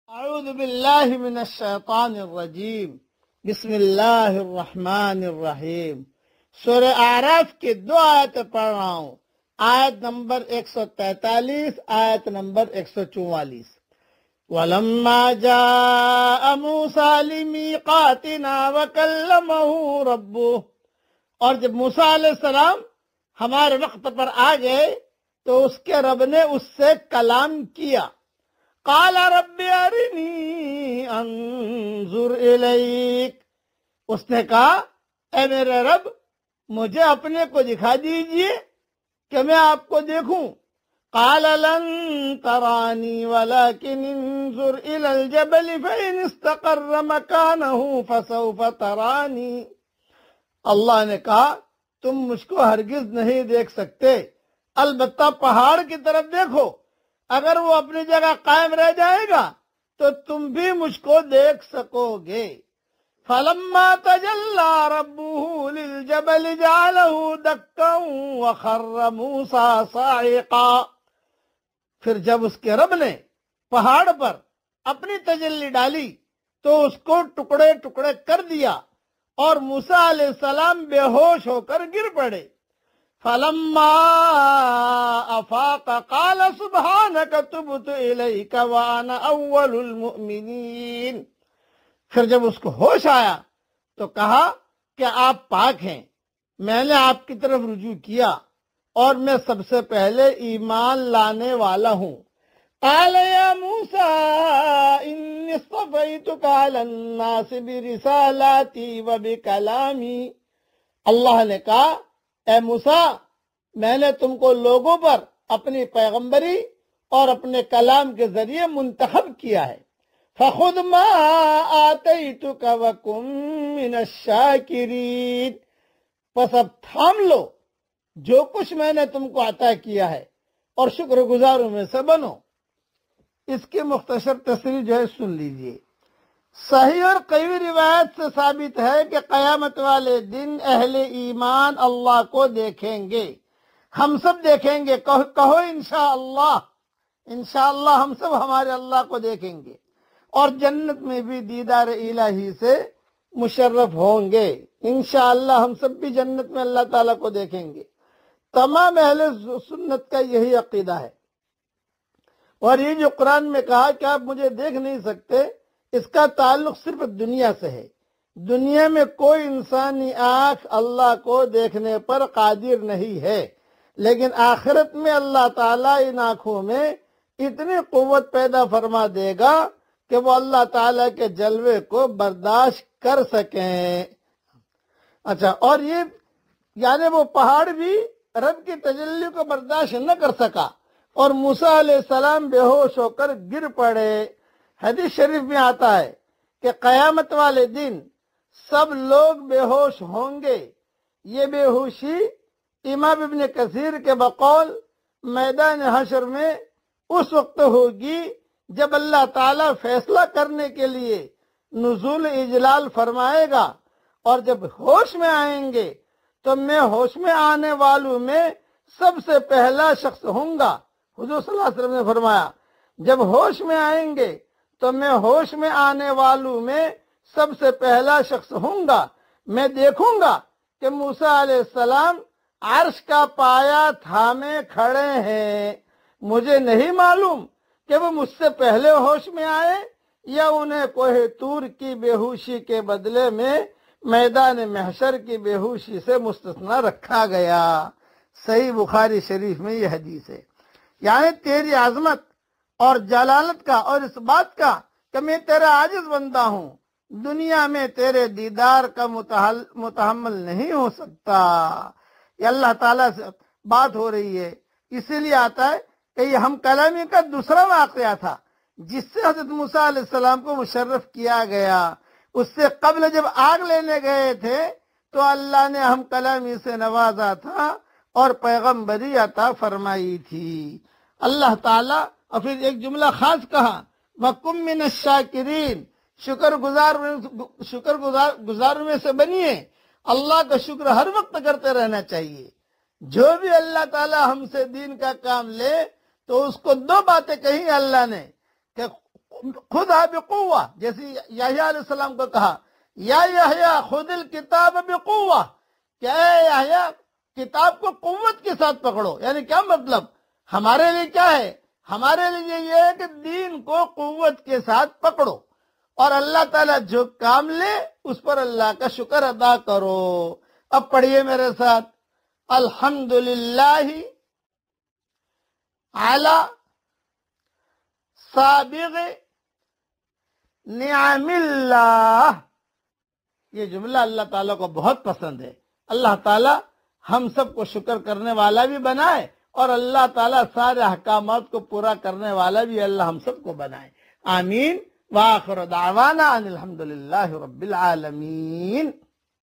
اعوذ باللہ من الشیطان الرجیم بسم اللہ الرحمن الرحیم۔ سورہ اعراف کی 2 آیتیں پڑھ رہا ہوں، آیت نمبر 143، آیت نمبر 144۔ وَلَمَّا جَاءَ مُوسَىٰ لِمِيقَاتِنَا وَكَلَّمَهُ رَبُّهُ، اور جب موسیٰ علیہ السلام ہمارے وقت پر آ گئے تو اس کے رب نے اس سے کلام کیا۔ قال رب ارنی انظر الیک، اس نے کہا اے میرے رب مجھے اپنے کو دکھا دیجئے کہ میں آپ کو دیکھوں۔ قال لن ترانی ولكن انظر الى الجبل فإن استقر مكانه فسوف ترانی، اللہ نے کہا تم مجھ کو ہرگز نہیں دیکھ سکتے، البتہ پہاڑ کی طرف دیکھو، اگر وہ اپنی جگہ قائم رہ جائے گا تو تم بھی مجھ کو دیکھ سکو گے۔ فَلَمَّا تَجَلَّى رَبُّهُ لِلْجَبَلِ جَعَلَهُ دَكًّا وَخَرَّ مُوسَىٰ صَاعِقًا، پھر جب اس کے رب نے پہاڑ پر اپنی تجلی ڈالی تو اس کو ٹکڑے ٹکڑے کر دیا اور موسیٰ علیہ السلام بے ہوش ہو کر گر پڑے۔ فَلَمَّا أَفَاقَ قَالَ سُبْحَانَكَ تُبْتُ إِلَيْكَ وَأَنَا أَوَّلُ الْمُؤْمِنِينَ، پھر جب اس کو ہوش آیا تو کہا کہ آپ پاک ہیں، میں نے آپ کی طرف رجوع کیا اور میں سب سے پہلے ایمان لانے والا ہوں۔ قَالَ يَا مُوسَىٰ إِنِّي اصْطَفَيْتُكَ عَلَى النَّاسِ بِرِسَالَاتِي وَبِكَلَامِي، اللہ نے کہا اے موسیٰ میں نے تم کو لوگوں پر اپنی پیغمبری اور اپنے کلام کے ذریعے منتخب کیا ہے۔ فَخُذْ مَا آتَيْتُكَ وَكُن مِّنَ الشَّاكِرِينَ، پس اب تھام لو جو کچھ میں نے تم کو عطا کیا ہے اور شکر گزاروں میں سے بنو۔ اس کی مختصر تصریح جو ہے سن لیجئے۔ صحیح اور قوی روایت سے ثابت ہے کہ قیامت والے دن اہل ایمان اللہ کو دیکھیں گے، ہم سب دیکھیں گے، کہو انشاءاللہ، انشاءاللہ ہم سب ہمارے اللہ کو دیکھیں گے، اور جنت میں بھی دیدار الہی سے مشرف ہوں گے۔ انشاءاللہ ہم سب بھی جنت میں اللہ تعالیٰ کو دیکھیں گے۔ تمام اہل سنت کا یہی عقیدہ ہے، اور یہ جو قرآن میں کہا کہ آپ مجھے دیکھ نہیں سکتے، اس کا تعلق صرف دنیا سے ہے۔ دنیا میں کوئی انسانی آنکھ اللہ کو دیکھنے پر قادر نہیں ہے، لیکن آخرت میں اللہ تعالیٰ ان آنکھوں میں اتنی قوت پیدا فرما دے گا کہ وہ اللہ تعالیٰ کے جلوے کو برداشت کر سکیں۔ اچھا، اور یہ یعنی وہ پہاڑ بھی رب کی تجلی کو برداشت نہ کر سکا اور موسیٰ علیہ السلام بے ہوش ہو کر گر پڑے۔ حدیث شریف میں آتا ہے کہ قیامت والے دن سب لوگ بے ہوش ہوں گے۔ یہ بے ہوشی امام ابن کثیر کے بقول میدان حشر میں اس وقت ہوگی جب اللہ تعالیٰ فیصلہ کرنے کے لیے نزول اجلال فرمائے گا، اور جب ہوش میں آئیں گے تو میں ہوش میں آنے والوں میں سب سے پہلا شخص ہوں گا۔ حضور صلی اللہ علیہ وسلم نے فرمایا جب ہوش میں آئیں گے تو میں ہوش میں آنے والوں میں سب سے پہلا شخص ہوں گا۔ میں دیکھوں گا کہ موسیٰ علیہ السلام عرش کا پایا تھامے کھڑے ہیں، مجھے نہیں معلوم کہ وہ مجھ سے پہلے ہوش میں آئے یا انہیں کوہ طور کی بے ہوشی کے بدلے میں میدان محشر کی بے ہوشی سے مستثنی رکھا گیا۔ صحیح بخاری شریف میں یہ حدیث ہے۔ یعنی تیری عظمت اور جلالت کا اور اس بات کا کہ میں تیرا عاجز بندہ ہوں، دنیا میں تیرے دیدار کا متحمل نہیں ہو سکتا۔ یہ اللہ تعالیٰ سے بات ہو رہی ہے، اسی لیے آتا ہے کہ یہ ہم کلامی کا دوسرا واقعہ تھا جس سے حضرت موسیٰ علیہ السلام کو مشرف کیا گیا۔ اس سے قبل جب آگ لینے گئے تھے تو اللہ نے ہم کلامی سے نوازا تھا اور پیغمبری عطا فرمائی تھی۔ اللہ تعالیٰ اور پھر ایک جملہ خاص کہا وَكُن مِّنَ الشَّاكِرِينَ، شکر گزار میں سے بنیے۔ اللہ کا شکر ہر وقت کرتے رہنا چاہیے۔ جو بھی اللہ تعالیٰ ہم سے دین کا کام لے تو اس کو 2 باتیں کہی اللہ نے کہ خذھا بقوہ، جیسے یحییٰ علیہ السلام کو کہا یا یحییٰ خذ الکتاب بقوہ، کہ اے یحییٰ کتاب کو قوت کے ساتھ پکڑو. یعنی کیا مطلب؟ ہمارے لیے کیا ہے؟ ہمارے لیے یہ ہے کہ دین کو قوت کے ساتھ پکڑو، اور اللہ تعالیٰ جو کام لے اس پر اللہ کا شکر ادا کرو. اب پڑھیے میرے ساتھ، الحمدللہ علی سابغ نعم اللہ. یہ جملہ اللہ تعالیٰ کو بہت پسند ہے. اللہ تعالیٰ ہم سب کو شکر کرنے والا بھی بنائے، اور اللہ تعالیٰ سارے احکامات کو پورا کرنے والا بھی اللہ ہم سب کو بنائے. آمین. وآخر دعوانا ان الحمدللہ رب العالمین.